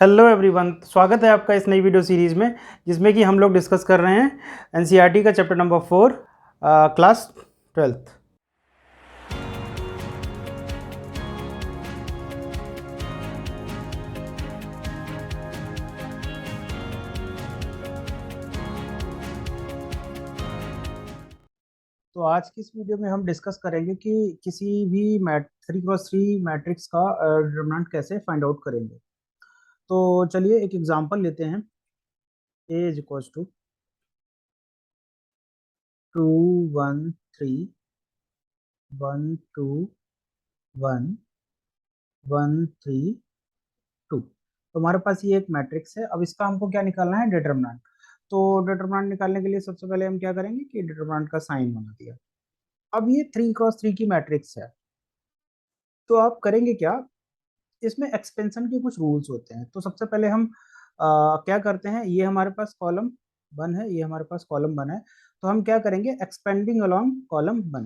Hello everyone, स्वागत है आपका इस नई वीडियो सीरीज़ में जिसमें कि हम लोग डिस्कस कर रहे हैं एनसीईआरटी का चैप्टर नंबर 4 क्लास 12th। तो आज की इस वीडियो में हम डिस्कस करेंगे कि किसी भी 3x3 मैट्रिक्स का डिटरमिनेंट कैसे फाइंड आउट करेंगे। तो चलिए एक एग्जांपल लेते हैं। A is equals to 2 1 3 1 2 1 1 3 2। तो हमारे पास ये एक मैट्रिक्स है। अब इसका हमको क्या निकालना है? डिटरमिनेंट। तो डिटरमिनेंट निकालने के लिए सबसे पहले हम क्या करेंगे कि डिटरमिनेंट का साइन बना दिया। अब ये 3x3 की मैट्रिक्स है, तो आप करेंगे क्या? इसमें एक्सपेंशन के कुछ रूल्स होते हैं। तो सबसे पहले हम क्या करते हैं, ये हमारे पास कॉलम 1 है, ये हमारे पास कॉलम 1 है। तो हम क्या करेंगे? Expanding along column 1।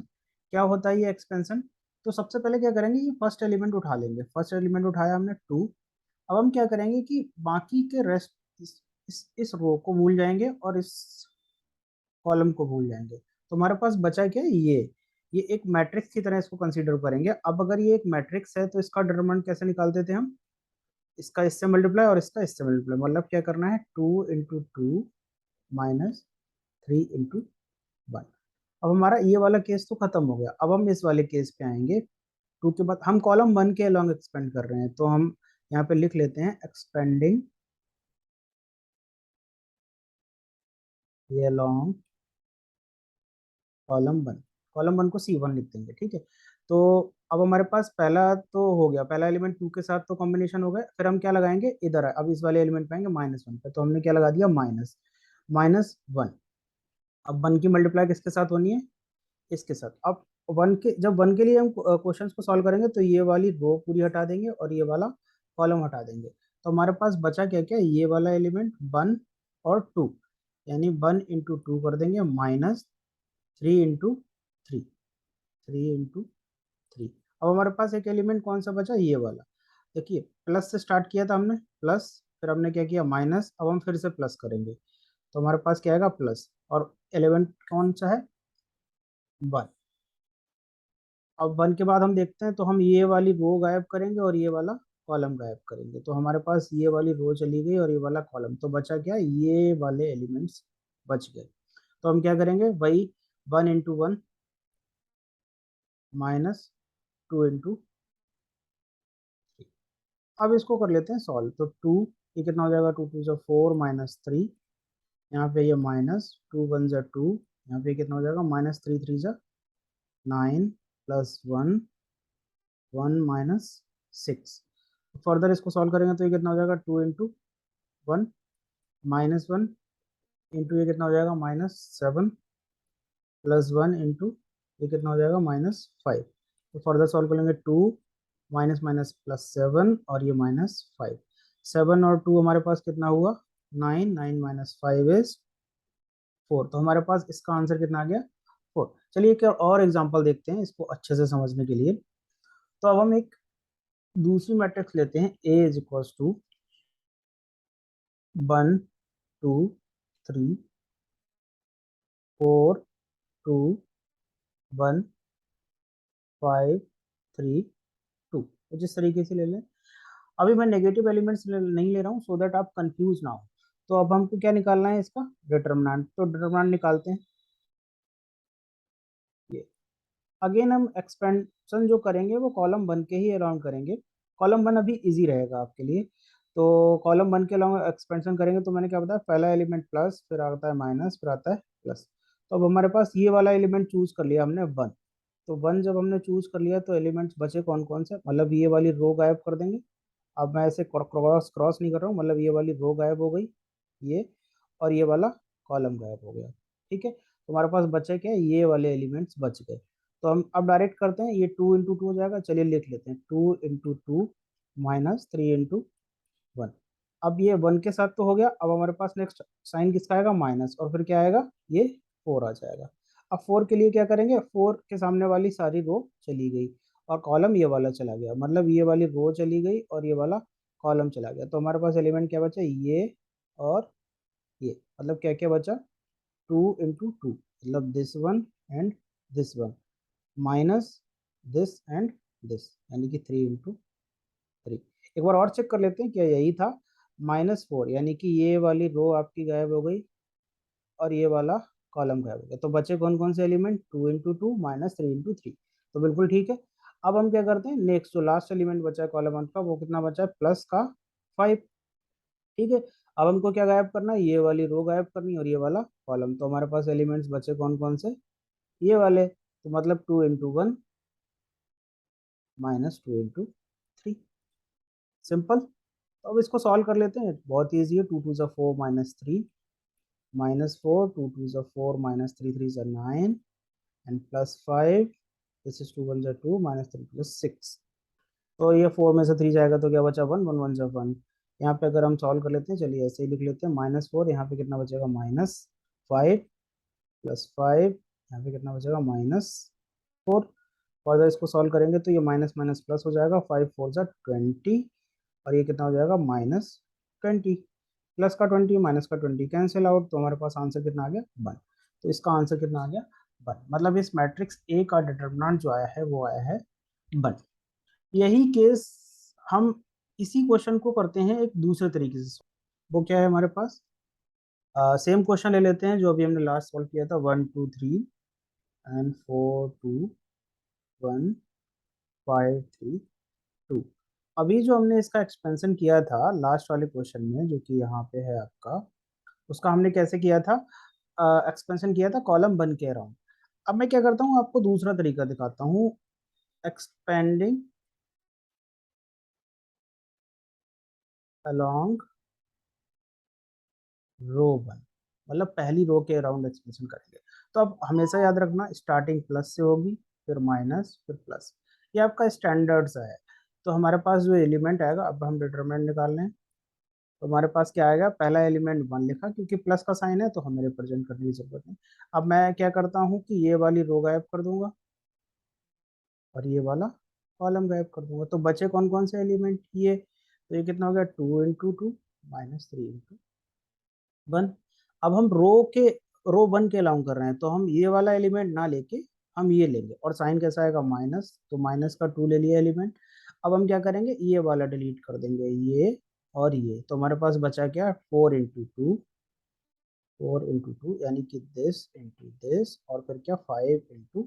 क्या होता है ये एक्सपेंशन? तो सबसे पहले क्या करेंगे, ये फर्स्ट एलिमेंट उठा लेंगे। फर्स्ट एलिमेंट उठाया हमने 2। अब हम क्या करेंगे कि बाकी के रेस्ट इस रो को भूल जाएंगे और इस कॉलम को भूल जाएंगे। तो हमारे पास बचा क्या? ये एक मैट्रिक्स की तरह इसको कंसीडर करेंगे। अब अगर ये एक मैट्रिक्स है तो इसका डिटरमिनेंट कैसे निकालते थे हम? इसका इससे मल्टीप्लाई और इसका इससे मल्टीप्लाई, मतलब क्या करना है? 2 × 2 माइनस 3 × 1। अब हमारा ये वाला केस तो खत्म हो गया। अब हम इस वाले केस पे आएंगे। 2 के बाद हम कॉलम 1 के अलोंग एक्सपेंड कर रहे हैं, तो हम यहाँ पे लिख लेते हैं एक्सपेंडिंग ये अलोंग कॉलम 1 को C1 लिख देंगे। ठीक है। तो अब हमारे पास पहला तो हो गया, पहला एलिमेंट 2 के साथ तो कॉम्बिनेशन हो गया। फिर हम क्या लगाएंगे? इधर है, अब इस वाले एलिमेंट पे आएंगे -1 पे, तो हमने क्या लगा दिया? -1। अब 1 की मल्टीप्लाई किसके साथ होनी है? इसके साथ। अब जब 1 के लिए हम क्वेश्चन को सॉल्व करेंगे तो ये वाली रो पूरी हटा देंगे और ये वाला कॉलम हटा देंगे। तो हमारे पास बचा क्या क्या? ये वाला एलिमेंट 1 और 2, यानी 1 × 2 कर देंगे, -3 × 3 3 × 3। अब हमारे पास एक एलिमेंट कौन सा बचा? ये वाला। देखिए, प्लस से स्टार्ट किया था हमने, प्लस, फिर हमने क्या किया? माइनस। अब हम फिर से प्लस करेंगे, तो हमारे पास क्या आएगा? प्लस। और एलिमेंट कौन सा है? 1। अब 1 के बाद हम देखते हैं, तो हम ये वाली रो गायब करेंगे और ये वाला कॉलम गायब करेंगे। तो हमारे पास ये वाली रो चली गई और ये वाला कॉलम, तो बचा क्या? ये वाले एलिमेंट्स बच गए। तो हम क्या करेंगे? वही 1 × 1 -2 × 3। अब इसको कर लेते हैं सॉल्व। तो 2, ये कितना हो जाएगा? 2 × 2 = 4 -3, यहाँ पे ये -2 × 1 = 2, यहाँ पे कितना हो जाएगा? -3 × 3 = 9 +1 1 -6। फर्दर इसको सॉल्व करेंगे तो ये कितना हो जाएगा? 2 × 1 -1 इंटू ये कितना हो जाएगा? -7 +1 इंटू ये कितना हो जाएगा? -5। तो फर्दर सॉल्व करेंगे, 2 माइनस माइनस +7 और ये -5। 7 और 2 हमारे पास कितना हुआ? 9। 9 - 5 इज 4। तो हमारे पास इसका आंसर कितना आ गया? 4। चलिए एक और एग्जांपल देखते हैं इसको अच्छे से समझने के लिए। तो अब हम एक दूसरी मैट्रिक्स लेते हैं। A इज इक्वल्स टू 1 2 3 4 2 1 5 3 2, कुछ इस तरीके से ले लें। अभी मैं नेगेटिव एलिमेंट्स नहीं ले रहा हूँ, सो दैट आप कंफ्यूज ना हो। तो अब हमको क्या निकालना है? इसका डिटरमिनेंट। तो डिटरमिनेंट निकालते हैं। ये अगेन हम एक्सपेंशन जो करेंगे वो कॉलम 1 के ही अराउंड करेंगे। कॉलम 1 अभी इजी रहेगा आपके लिए। तो कॉलम 1 के अलावा एक्सपेंशन करेंगे, तो मैंने क्या बताया? पहला एलिमेंट प्लस, फिर आता है माइनस, फिर आता है प्लस। तो अब हमारे पास ये वाला एलिमेंट चूज कर लिया हमने, 1। तो 1 जब हमने चूज कर लिया तो एलिमेंट्स बचे कौन कौन से? मतलब ये वाली रो गायब कर देंगे। अब मैं ऐसे क्रॉस क्रॉस नहीं कर रहा हूँ, मतलब ये वाली रो गायब हो गई, ये, और ये वाला कॉलम गायब हो गया। ठीक है। तो हमारे पास बचे क्या? ये वाले एलिमेंट्स बच गए। तो हम अब डायरेक्ट करते हैं, ये 2 × 2 हो जाएगा। चलिए लिख लेते हैं, 2 × 2 -3 × 1। अब ये 1 के साथ तो हो गया। अब हमारे पास नेक्स्ट साइन किसका आएगा? माइनस, और फिर क्या आएगा? ये 4 आ जाएगा। अब 4 के लिए क्या करेंगे? 4 के सामने वाली सारी रो चली गई और कॉलम ये वाला चला गया, मतलब ये वाली रो चली गई और ये वाला कॉलम चला गया, तो हमारे पास एलिमेंट क्या बचा, ये और ये, मतलब क्या क्या बचा, 2 into 2, मतलब this one and this one, minus this and this, यानी कि 3 into 3। एक बार और चेक कर लेते हैं क्या यही था, -4, यानी कि ये वाली रो आपकी गायब हो गई और ये वाला कॉलम गायब हो गया, तो बचे कौन कौन से एलिमेंट, 2 into 2 -3 into 3। तो बिल्कुल ठीक है। अब हम क्या करते हैं, नेक्स्ट जो लास्ट एलिमेंट बचा है कॉलम वन का, वो कितना बचा है, प्लस का 5। ठीक है। अब हमको क्या गायब करना है, ये वाली रो गायब करनी है और ये वाला कॉलम। तो हमारे पास एलिमेंट्स बचे कौन कौन से, ये वाले, तो मतलब 2 into 1 -2 into 3। सिंपल। तो अब इसको सॉल्व कर लेते हैं, बहुत ईजी है। 2 2 4 -3, -4, 2 2 4 -3 3 9, एंड +5, दिस इज 2 1 2 -3 + 6। तो ये 4 में से 3 जाएगा तो क्या बचा, 1 1 1 जा 1। यहाँ पे अगर हम सॉल्व कर लेते हैं, चलिए ऐसे ही लिख लेते हैं, -4, यहाँ पे कितना बचेगा, -5 +5, यहाँ पे कितना बचेगा, -4। फर्दर इसको सॉल्व करेंगे तो ये माइनस माइनस प्लस हो जाएगा, 5 4 जा 20, और ये कितना हो जाएगा, -20। प्लस का 20 माइनस का 20 कैंसिल आउट, तो हमारे पास आंसर कितना आ गया, 1। तो इसका आंसर कितना आ गया, 1। मतलब इस मैट्रिक्स ए का डिटर्मिनेंट जो आया है वो आया है 1। यही केस हम इसी क्वेश्चन को करते हैं एक दूसरे तरीके से। वो क्या है हमारे पास, सेम क्वेश्चन ले लेते हैं जो अभी हमने लास्ट सॉल्व किया था, 1 2 3 एंड 4 2 1 5 3 2। अभी जो हमने इसका एक्सपेंशन किया था लास्ट वाले क्वेश्चन में, जो कि यहाँ पे है आपका, उसका हमने कैसे किया था, एक्सपेंशन किया था कॉलम 1 के अराउंड। अब मैं क्या करता हूँ, आपको दूसरा तरीका दिखाता हूँ, एक्सपेंडिंग अलोंग रो 1, मतलब पहली रो के अराउंड एक्सपेंशन करेंगे। तो अब हमेशा याद रखना, स्टार्टिंग प्लस से होगी, फिर माइनस, फिर प्लस, ये आपका स्टैंडर्ड सा है। तो हमारे पास जो एलिमेंट आएगा, अब हम डिटरमिनेंट निकाल लें, तो हमारे पास क्या आएगा, पहला एलिमेंट 1 लिखा, क्योंकि प्लस का साइन है तो हमें रिप्रेजेंट करने की जरूरत नहीं। अब मैं क्या करता हूँ कि ये वाली रो गायब कर दूंगा और ये वाला कॉलम गायब कर दूंगा, तो बचे कौन कौन से एलिमेंट, ये, तो ये कितना हो गया, 2 into 2 -3 into 1। अब हम रो 1 के अलाउ कर रहे हैं, तो हम ये वाला एलिमेंट ना लेके हम ये लेंगे, और साइन कैसा आएगा, माइनस, तो माइनस का 2 ले लिया एलिमेंट। अब हम क्या करेंगे, ये वाला डिलीट कर देंगे, ये और ये, तो हमारे पास बचा क्या, 4 into 2 यानी कि दिस और फिर क्या, 5 into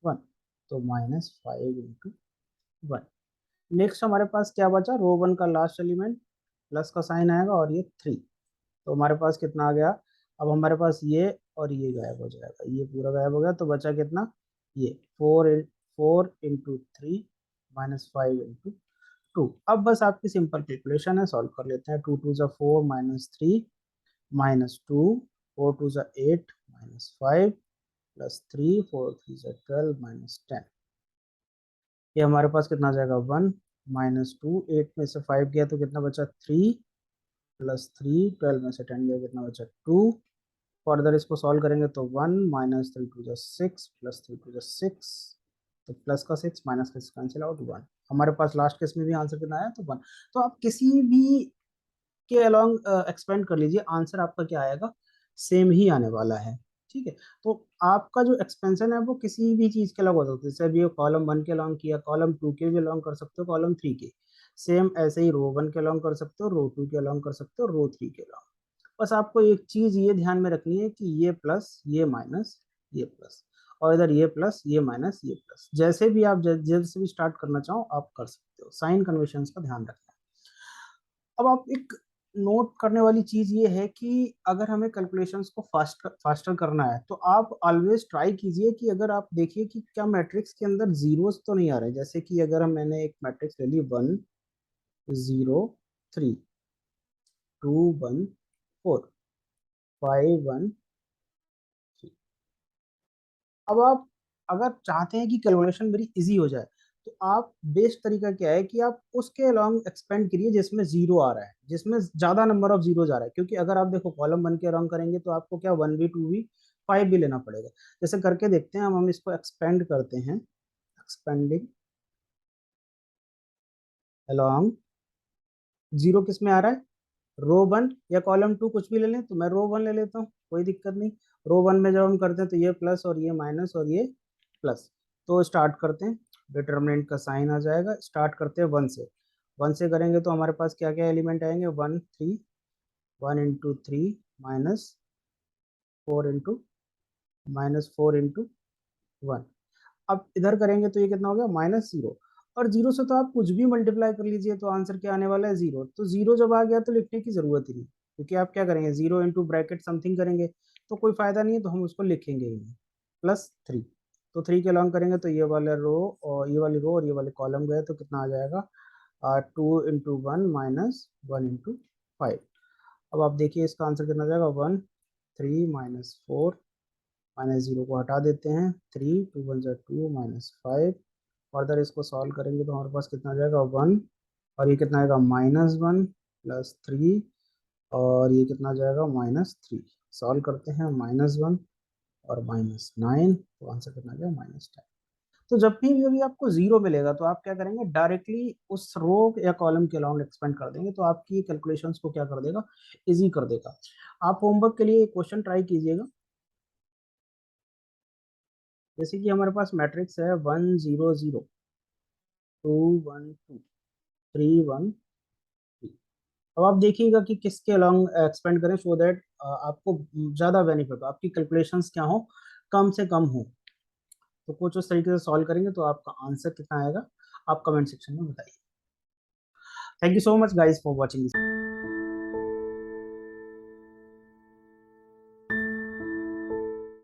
1, तो -5 into 1। नेक्स्ट हमारे पास क्या बचा, रो 1 का लास्ट एलिमेंट, प्लस का साइन आएगा और ये 3, तो हमारे पास कितना आ गया, अब हमारे पास ये और ये गायब हो जाएगा, ये पूरा गायब हो गया, तो बचा कितना, ये 4 into 3 -5 into 2। अब बस आपकी सिंपल कैलकुलेशन है, सॉल्व कर लेते हैं। 2 2 4 -3 -2, 4 2 8 -5 +3, 4 3 12 -10। ये हमारे पास कितना आ जाएगा, 1 -2, 8 में से 5 गया तो कितना बचा, 3 +3, 12 में से 10 गया, कितना बचा, 2। फर्दर इसको सॉल्व करेंगे तो 1 -3 2 6 +3 2 6, तो प्लस का 6 माइनस का 6 कैंसिल आउट, 1। हमारे पास लास्ट केस में भी आंसर कितना आया, तो 1। तो आप किसी भी के अलॉन्ग एक्सपेंड कर लीजिए, आंसर आपका क्या आएगा, सेम ही आने वाला है। ठीक है। तो आपका जो एक्सपेंशन है वो किसी भी चीज के अलग हो सकता है, जैसे अभी कॉलम 1 के अलॉन्ग किया, कॉलम 2 के भी अलॉन्ग कर सकते हो, कॉलम 3 के, सेम ऐसे ही रो 1 के अलॉन्ग कर सकते हो, रो 2 के अलॉन्ग कर सकते हो, रो 3 के अलॉन्ग। बस आपको एक चीज ये ध्यान में रखनी है कि ये प्लस, ये माइनस, ये प्लस, और इधर ये प्लस, ये माइनस, ये प्लस, जैसे भी आप जैसे भी स्टार्ट करना चाहो आप कर सकते हो, साइन कन्वेंशन का ध्यान रखना है। अब आप एक नोट करने वाली चीज ये है कि अगर हमें कैलकुलेशंस को फास्टर करना है, तो आप ऑलवेज ट्राई कीजिए कि अगर आप देखिए कि क्या मैट्रिक्स के अंदर जीरोस तो नहीं आ रहे, जैसे कि अगर मैंने एक मैट्रिक्स ले ली, 1 0 3 2 1 4 5 1 3। अब आप अगर चाहते हैं कि कैलकुलेशन मेरी इजी हो जाए, तो आप बेस्ट तरीका क्या है कि आप उसके अलॉन्ग एक्सपेंड करिए जिसमें जीरो आ रहा है, जिसमें ज्यादा नंबर ऑफ जीरो आ रहा है, क्योंकि अगर आप देखो कॉलम 1 के अलॉन्ग करेंगे तो आपको क्या, 1 भी 2 भी 5 भी लेना पड़ेगा। जैसे करके देखते हैं, हम इसको एक्सपेंड करते हैं, एक्सपेंडिंग अलॉन्ग जीरो किस में आ रहा है, रो वन या कॉलम टू, कुछ भी ले लें, तो मैं रो वन ले लेता हूँ, कोई दिक्कत नहीं। रो वन में जब हम करते हैं तो ये प्लस और ये माइनस और ये प्लस। तो स्टार्ट करते हैं, डिटर्मिनेंट का साइन आ जाएगा, स्टार्ट करते हैं वन से। वन से करेंगे तो हमारे पास क्या क्या एलिमेंट आएंगे, one three, one into three minus four into, minus four into one. अब इधर करेंगे तो ये कितना हो गया, माइनस जीरो। और जीरो से तो आप कुछ भी मल्टीप्लाई कर लीजिए तो आंसर क्या आने वाला है, जीरो। तो जीरो जब आ गया तो लिखने की जरूरत ही नहीं, क्योंकि आप क्या करेंगे, जीरो इंटू ब्रैकेट समथिंग करेंगे तो कोई फायदा नहीं है, तो हम उसको लिखेंगे ही नहीं। प्लस थ्री, तो थ्री के लॉन्ग करेंगे तो ये वाला रो और ये वाली रो और ये वाले कॉलम गए तो कितना आ जाएगा, two into one minus one into five. अब आप देखिए इसका आंसर कितना आ जाएगा, one three minus four, minus zero को हटा देते हैं, थ्री टू वन जा टू माइनस फाइव। फर्दर इसको सॉल्व करेंगे तो हमारे पास कितना आ जाएगा, वन, और ये कितना आएगा, माइनस वन प्लस थ्री, और ये कितना आ जाएगा, माइनस थ्री। सॉल्व करते हैं, माइनस वन और माइनस नाइन, तो आंसर कितना आ जाएगा, माइनस टेन। तो जब भी अभी आपको जीरो मिलेगा तो आप क्या करेंगे, डायरेक्टली उस रो या कॉलम के अलाउंड एक्सपेंड कर देंगे, तो आपकी कैलकुलेशंस को क्या कर देगा, इजी कर देगा। आप होमवर्क के लिए एक क्वेश्चन ट्राई कीजिएगा। जैसे कि हमारे पास मैट्रिक्स है one zero zero, two one two, three one three. अब आप देखिएगा कि किसके अलॉन्ग एक्सपेंड करें, सो दैट आपको ज़्यादा बेनिफिट हो, आपकी कैलकुलेशंस क्या हो, कम से कम हो। तो कुछ उस तरीके से सॉल्व करेंगे तो आपका आंसर कितना आएगा, आप कमेंट सेक्शन में बताइए। Thank you so much guys for watching this.